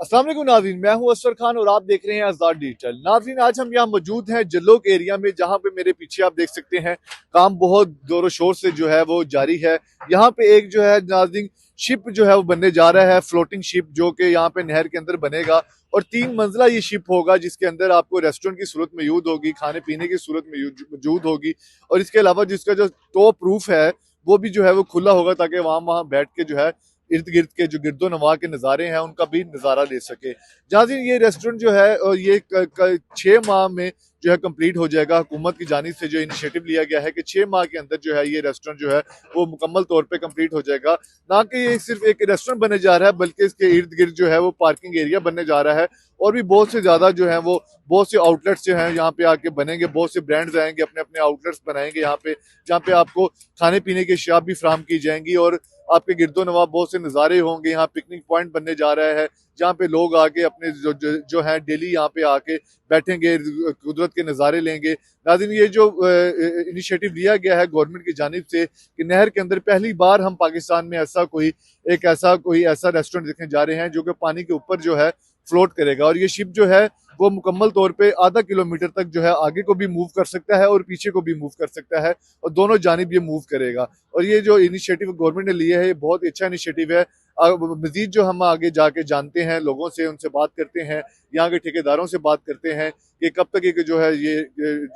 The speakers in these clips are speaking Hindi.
अस्सलाम वालेकुम नाज़रीन, मैं हूं असफर खान और आप देख रहे हैं आज़ाद डिजिटल। नाज़रीन, आज हम यहाँ मौजूद हैं जल्लोक एरिया में, जहाँ पे मेरे पीछे आप देख सकते हैं काम बहुत जोरों शोर से जो है वो जारी है। यहाँ पे एक जो है नाज़रीन शिप जो है वो बनने जा रहा है, फ्लोटिंग शिप, जो कि यहाँ पे नहर के अंदर बनेगा और 3 मंजिला ये शिप होगा, जिसके अंदर आपको रेस्टोरेंट की सूरत मौजूद होगी, खाने पीने की सूरत मौजूद होगी और इसके अलावा जिसका जो टॉप रूफ है वो भी जो है वो खुला होगा, ताकि वहाँ बैठ के जो है इर्द गिर्द के जो गिरदो नवा के नज़ारे हैं उनका भी नज़ारा ले सके। जहाँ ये रेस्टोरेंट जो है ये 6 माह में जो है कंप्लीट हो जाएगा। हुकूमत की जानिब से जो इनिशिएटिव लिया गया है कि 6 माह के अंदर जो है ये रेस्टोरेंट जो है वो मुकम्मल तौर पे कंप्लीट हो जाएगा। ना कि ये सिर्फ एक रेस्टोरेंट बनने जा रहा है, बल्कि इसके इर्द गिर्द जो है वो पार्किंग एरिया बनने जा रहा है और भी बहुत से ज़्यादा जो है वो बहुत से आउटलेट्स जो हैं यहाँ पे आके बनेंगे। बहुत से ब्रांड्स आएंगे, अपने अपने आउटलेट्स बनाएंगे यहाँ पे, जहाँ पे आपको खाने पीने की अशिया भी फराहम की जाएंगी और आपके गिरदो नवा बहुत से नज़ारे होंगे। यहाँ पिकनिक पॉइंट बनने जा रहा है, जहाँ पे लोग आके अपने जो है डेली यहाँ पे आके बैठेंगे, कुदरत के नज़ारे लेंगे। नाज़रीन, ये जो इनिशिएटिव लिया गया है गवर्नमेंट की जानिब से कि नहर के अंदर पहली बार हम पाकिस्तान में कोई ऐसा रेस्टोरेंट देखने जा रहे हैं जो कि पानी के ऊपर जो है फ्लोट करेगा और ये शिप जो है वो मुकम्मल तौर पे आधा किलोमीटर तक जो है आगे को भी मूव कर सकता है और पीछे को भी मूव कर सकता है और दोनों जानिब ये मूव करेगा। और ये जो इनिशिएटिव गवर्नमेंट ने लिया है ये बहुत अच्छा इनिशिएटिव है। मजीद जो हम आगे जाके जानते हैं, लोगों से उनसे बात करते हैं, यहाँ के ठेकेदारों से बात करते हैं कि कब तक ये जो है ये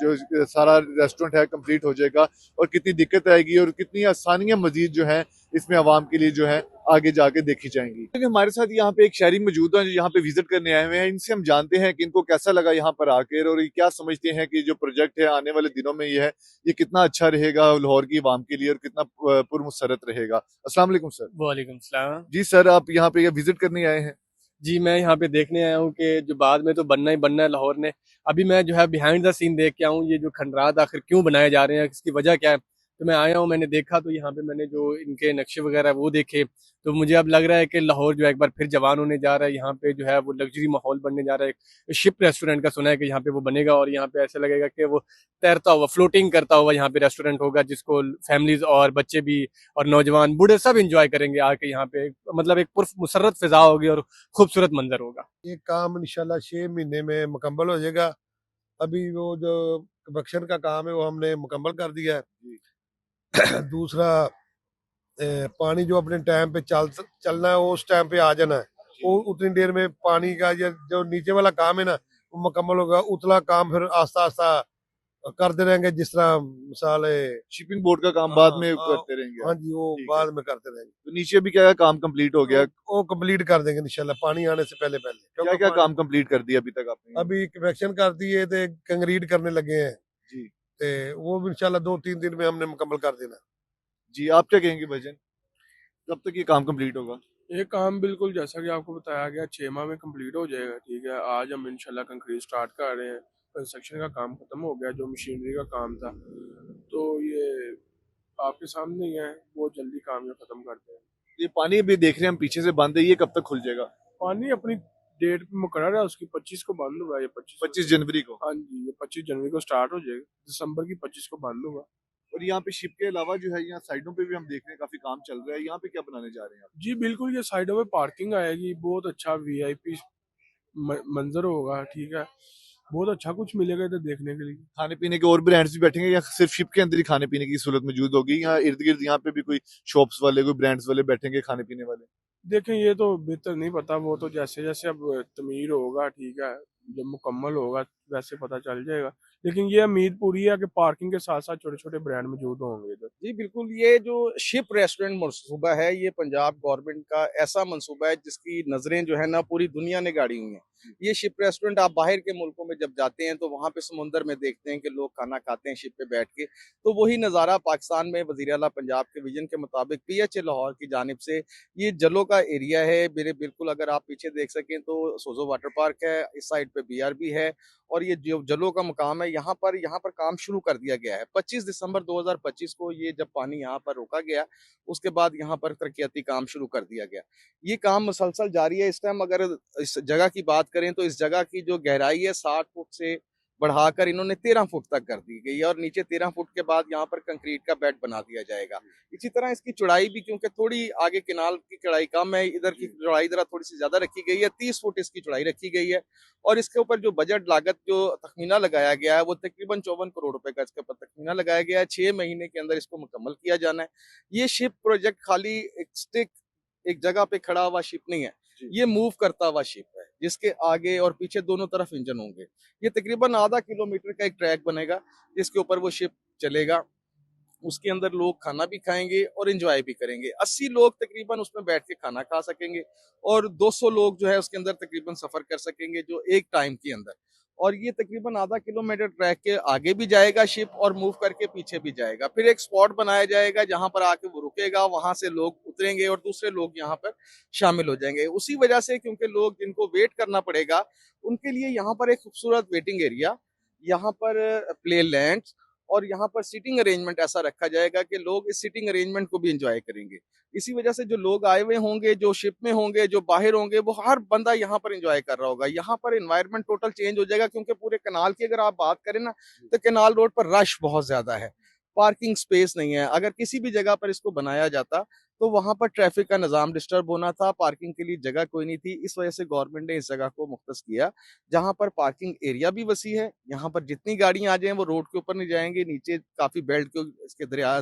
जो सारा रेस्टोरेंट है कंप्लीट हो जाएगा और कितनी दिक्कत आएगी और कितनी आसानियाँ मजीद जो है इसमें आवाम के लिए जो है आगे जाके देखी जाएंगी। लेकिन हमारे साथ यहाँ पे एक शहरी मौजूद है जो यहाँ पे विजिट करने आए हुए हैं। इनसे हम जानते हैं कि इनको कैसा लगा यहाँ पर आकर और ये क्या समझते हैं कि जो प्रोजेक्ट है आने वाले दिनों में ये कितना अच्छा रहेगा लाहौर की आवाम के लिए और कितना पुरमसरत रहेगा। अस्सलाम वालेकुम सर। वालेकुम सलाम। जी सर, आप यहाँ पे विजिट करने आए हैं? जी, मैं यहाँ पे देखने आया हूँ कि जो बाद में तो बनना ही बनना है लाहौर ने। अभी मैं जो है बिहाइंड द सीन देख के आऊँ, ये जो खंडरात आखिर क्यों बनाए जा रहे हैं, इसकी वजह क्या है। तो मैं आया हूँ, मैंने देखा, तो यहाँ पे मैंने जो इनके नक्शे वगैरह वो देखे, तो मुझे अब लग रहा है कि लाहौर जो है एक बार फिर जवान होने जा रहा है। यहाँ पे जो है वो लग्जरी माहौल बनने जा रहा है। शिप रेस्टोरेंट का सुना है कि यहाँ पे वो बनेगा और यहाँ पे ऐसा लगेगा कि वो तैरता हुआ, फ्लोटिंग करता हुआ यहाँ पे रेस्टोरेंट होगा, जिसको फैमिलीज और बच्चे भी और नौजवान बूढ़े सब इंजॉय करेंगे आके यहाँ पे। मतलब एक पुरमुसर्रत फिजा होगी और खूबसूरत मंजर होगा। ये काम इंशाल्लाह 6 महीने में मुकम्मल हो जाएगा। अभी वो जो कन्स्ट्रक्शन का काम है वो हमने मुकम्मल कर दिया है। दूसरा पानी जो अपने टाइम पे चलना है वो उस टाइम पे आ जाना है। वो उतनी देर में पानी का जो नीचे वाला काम है ना वो मुकम्मल होगा। उतला काम फिर आस्ता आस्ता करते रहेंगे, जिस तरह मिसाल शिपिंग बोर्ड का काम बाद में करते रहेंगे हाँ आप? जी, वो ठीक है। बाद में करते रहेंगे। तो नीचे भी क्या काम कंप्लीट हो गया? वो कंप्लीट कर देंगे इंशाल्लाह पानी आने से पहले पहले, क्या क्योंकि क्या काम कंप्लीट कर दिया अभी तक आपने? अभी कनेक्शन कर दिए थे, कंक्रीट करने लगे हैं। जी ते वो भी इंशाल्लाह 2-3 दिन में हमने मुकम्मल कर देना। जी, आप क्या कहेंगे भजन, कब तक ये काम कंप्लीट होगा? ये काम बिल्कुल जैसा कि आपको बताया गया 6 माह में कंप्लीट हो जाएगा। ठीक है, आज हम इंशाल्लाह कंक्रीट स्टार्ट कर रहे हैं। कंस्ट्रक्शन का काम खत्म हो गया, जो मशीनरी का काम था तो ये आपके सामने ही है। बहुत जल्दी काम ये खत्म करते हैं। ये पानी अभी देख रहे हैं हम पीछे से बंद है, ये कब तक खुल जाएगा? पानी अपनी डेट मुकर्रर है उसकी, 25 को बंद हुआ। ये 25 जनवरी को? हाँ जी, ये 25 जनवरी को स्टार्ट हो जाएगा, दिसंबर की 25 को बंद होगा। और यहाँ पे शिप के अलावा जो है यहाँ साइडों पे भी हम देख रहे हैं काफी काम चल रहा है। यहाँ पे क्या बनाने जा रहे हैं आप? जी बिल्कुल, ये साइडों में पार्किंग आएगी, बहुत अच्छा वीआईपी मंजर होगा। ठीक है, बहुत अच्छा कुछ मिलेगा इधर देखने के लिए। खाने पीने के और ब्रांड्स भी बैठेंगे या सिर्फ शिप के अंदर ही खाने पीने की सहूलत मौजूद होगी? यहाँ इर्द गिर्द यहाँ पे भी कोई शॉप्स वाले, कोई ब्रांड्स वाले बैठेंगे खाने पीने वाले? देखें, ये तो बेहतर नहीं पता, वो तो जैसे जैसे अब तमीर होगा, ठीक है, जब मुकम्मल होगा वैसे पता चल जाएगा। लेकिन ये उम्मीद पूरी है कि पार्किंग के साथ साथ छोटे छोटे ब्रांड मौजूद होंगे इधर। जी बिल्कुल, ये जो शिप रेस्टोरेंट मंसूबा है ये पंजाब गवर्नमेंट का ऐसा मंसूबा है जिसकी नज़रें जो है ना पूरी दुनिया ने गाड़ी हुई हैं। ये शिप रेस्टोरेंट आप बाहर के मुल्कों में जब जाते हैं तो वहाँ पे समुंदर में देखते हैं कि लोग खाना खाते हैं शिप पे बैठ के, तो वही नज़ारा पाकिस्तान में वज़ीर आला पंजाब के विजन के मुताबिक PHA लाहौर की जानिब से ये जलो का एरिया है। मेरे बिल्कुल अगर आप पीछे देख सकें तो सोजो वाटर पार्क है, इस साइड पे BRB है और ये जो जलो का मुकाम है यहाँ पर काम शुरू कर दिया गया है। 25 दिसंबर 2025 को ये जब पानी यहाँ पर रोका गया, उसके बाद यहाँ पर तरक्याती काम शुरू कर दिया गया। ये काम मुसलसल जारी है। इस टाइम अगर इस जगह की बात करें तो इस जगह की जो गहराई है 60 फुट से बढ़ाकर इन्होंने 13 फुट तक कर दी गई है और नीचे 13 फुट के बाद यहाँ पर कंक्रीट का बेड बना दिया जाएगा। इसी तरह इसकी चौड़ाई भी, क्योंकि थोड़ी आगे किनाल की चौड़ाई कम है, इधर की चौड़ाई जरा थोड़ी सी ज्यादा रखी गई है, 30 फुट इसकी चौड़ाई रखी गई है। और इसके ऊपर जो बजट लागत जो तखमीना लगाया गया है वो तकरीबन 54 करोड़ रुपए का इसके ऊपर तखमीना लगाया गया है। 6 महीने के अंदर इसको मुकम्मल किया जाना है। ये शिप प्रोजेक्ट खाली एक जगह पे खड़ा हुआ शिप नहीं है, ये मूव करता हुआ शिप है जिसके आगे और पीछे दोनों तरफ इंजन होंगे। ये तकरीबन आधा किलोमीटर का एक ट्रैक बनेगा जिसके ऊपर वो शिप चलेगा। उसके अंदर लोग खाना भी खाएंगे और एंजॉय भी करेंगे। 80 लोग तकरीबन उसमें बैठ के खाना खा सकेंगे और 200 लोग जो है उसके अंदर तकरीबन सफर कर सकेंगे जो एक टाइम के अंदर। और ये तकरीबन आधा किलोमीटर ट्रैक के आगे भी जाएगा शिप और मूव करके पीछे भी जाएगा। फिर एक स्पॉट बनाया जाएगा जहां पर आके वो रुकेगा, वहां से लोग उतरेंगे और दूसरे लोग यहाँ पर शामिल हो जाएंगे। उसी वजह से, क्योंकि लोग जिनको वेट करना पड़ेगा उनके लिए यहाँ पर एक खूबसूरत वेटिंग एरिया, यहाँ पर प्ले लैंड और यहाँ पर सीटिंग अरेंजमेंट ऐसा रखा जाएगा कि लोग इस सीटिंग अरेंजमेंट को भी एंजॉय करेंगे। इसी वजह से जो लोग आए हुए होंगे, जो शिप में होंगे, जो बाहर होंगे, वो हर बंदा यहाँ पर एंजॉय कर रहा होगा। यहाँ पर एनवायरनमेंट टोटल चेंज हो जाएगा, क्योंकि पूरे कनाल की अगर आप बात करें ना तो कनाल रोड पर रश बहुत ज्यादा है, पार्किंग स्पेस नहीं है। अगर किसी भी जगह पर इसको बनाया जाता तो वहां पर ट्रैफिक का निजाम डिस्टर्ब होना था, पार्किंग के लिए जगह कोई नहीं थी। इस वजह से गवर्नमेंट ने इस जगह को मुख्तस किया जहां पर पार्किंग एरिया भी वसी है। यहाँ पर जितनी गाड़ियां आ जाएं वो रोड के ऊपर नहीं जाएंगे, नीचे काफी बेल्ट के इसके दरिया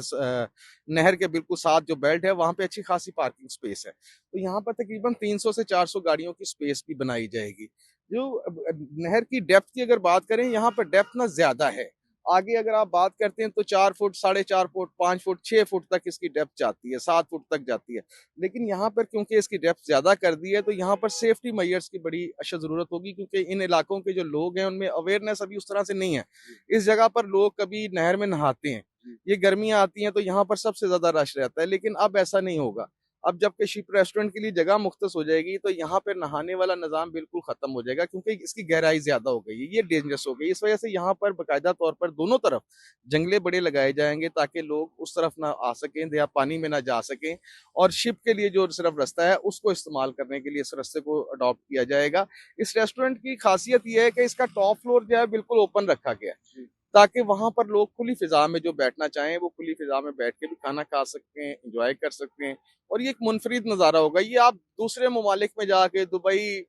नहर के बिल्कुल साथ जो बेल्ट है वहां पे अच्छी खासी पार्किंग स्पेस है। तो यहाँ पर तकरीबन 300 से 400 गाड़ियों की स्पेस भी बनाई जाएगी। जो नहर की डेप्थ की अगर बात करें, यहाँ पर डेप्थ ना ज्यादा है। आगे अगर आप बात करते हैं तो 4 फुट, 4.5 फुट, 5 फुट, 6 फुट तक इसकी डेप्थ जाती है, 7 फुट तक जाती है। लेकिन यहाँ पर क्योंकि इसकी डेप्थ ज्यादा कर दी है तो यहाँ पर सेफ्टी मेजर्स की बड़ी अशद जरूरत होगी, क्योंकि इन इलाकों के जो लोग हैं उनमें अवेयरनेस अभी उस तरह से नहीं है। इस जगह पर लोग कभी नहर में नहाते हैं, ये गर्मियां आती हैं तो यहाँ पर सबसे ज्यादा रश रहता है, लेकिन अब ऐसा नहीं होगा। अब जबकि शिप रेस्टोरेंट के लिए जगह मुख्तस हो जाएगी तो यहाँ पर नहाने वाला निजाम बिल्कुल खत्म हो जाएगा, क्योंकि इसकी गहराई ज्यादा हो गई है, ये डेंजरस हो गई। इस वजह से यहाँ पर बाकायदा तौर पर दोनों तरफ जंगले बड़े लगाए जाएंगे ताकि लोग उस तरफ ना आ सकें या पानी में ना जा सकें, और शिप के लिए जो सिर्फ रास्ता है उसको इस्तेमाल करने के लिए इस रास्ते को अडॉप्ट किया जाएगा। इस रेस्टोरेंट की खासियत यह है कि इसका टॉप फ्लोर जो है बिल्कुल ओपन रखा गया है ताकि वहां पर लोग खुली फिजा में जो बैठना चाहें वो खुली फिजा में बैठ के भी खाना खा सकते हैं, इंजॉय कर सकते हैं। और ये एक मुनफरिद नज़ारा होगा। ये आप दूसरे ममालिक में जाके, दुबई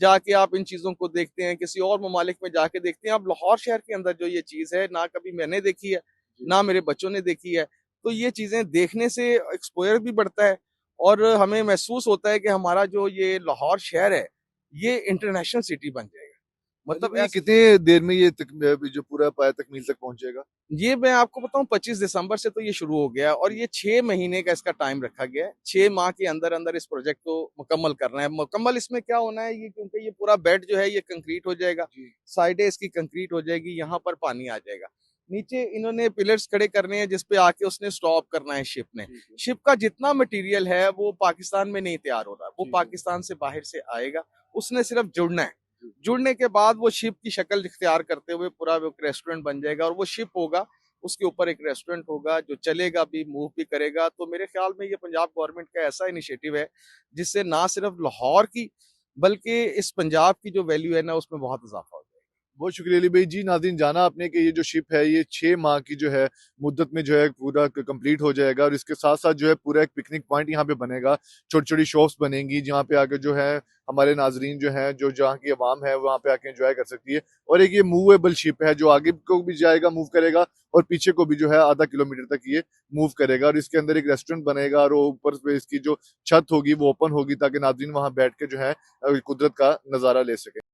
जाके आप इन चीज़ों को देखते हैं, किसी और ममालिक में जाके देखते हैं, आप लाहौर शहर के अंदर जो ये चीज़ है ना कभी मैंने देखी है ना मेरे बच्चों ने देखी है। तो ये चीज़ें देखने से एक्सपोजर भी बढ़ता है और हमें महसूस होता है कि हमारा जो ये लाहौर शहर है ये इंटरनेशनल सिटी बन जाएगा। मतलब ये कितने देर में ये जो पूरा पाया तकमील तक पहुंचेगा? ये मैं आपको बताऊं 25 दिसंबर से तो ये शुरू हो गया और ये 6 महीने का इसका टाइम रखा गया है। 6 माह के अंदर अंदर इस प्रोजेक्ट को मुकम्मल करना है। मुकम्मल इसमें क्या होना है, ये क्योंकि ये पूरा बेड जो है ये कंक्रीट हो जाएगा, साइडें इसकी कंक्रीट हो जाएगी, यहाँ पर पानी आ जाएगा। नीचे इन्होंने पिलर्स खड़े करने हैं जिसपे आके उसने स्टॉप करना है शिप ने। शिप का जितना मटेरियल है वो पाकिस्तान में नहीं तैयार हो रहा, वो पाकिस्तान से बाहर से आएगा, उसने सिर्फ जुड़ना है। जुड़ने के बाद वो शिप की शक्ल इख्तियार करते हुए पूरा वो रेस्टोरेंट बन जाएगा और वो शिप होगा, उसके ऊपर एक रेस्टोरेंट होगा जो चलेगा भी, मूव भी करेगा। तो मेरे ख्याल में ये पंजाब गवर्नमेंट का ऐसा इनिशिएटिव है जिससे ना सिर्फ लाहौर की बल्कि इस पंजाब की जो वैल्यू है ना उसमें बहुत इजाफा हो जाएगा। बहुत शुक्रिया अली भाई जी। नाज़रीन, जाना आपने कि ये जो शिप है ये 6 माह की जो है मुद्दत में जो है पूरा कंप्लीट हो जाएगा और इसके साथ साथ जो है पूरा एक पिकनिक पॉइंट यहाँ पे बनेगा। छोटी छोटी शॉप्स बनेंगी जहाँ पे आके जो है हमारे नाजरीन जो है जो जहाँ की आवाम है वहाँ पे आके एंजॉय कर सकती है। और एक ये मूवेबल शिप है जो आगे को भी जाएगा, मूव करेगा, और पीछे को भी जो है आधा किलोमीटर तक ये मूव करेगा। और इसके अंदर एक रेस्टोरेंट बनेगा और ऊपर पे इसकी जो छत होगी वो ओपन होगी ताकि नाजरीन वहाँ बैठ के जो है कुदरत का नज़ारा ले सके।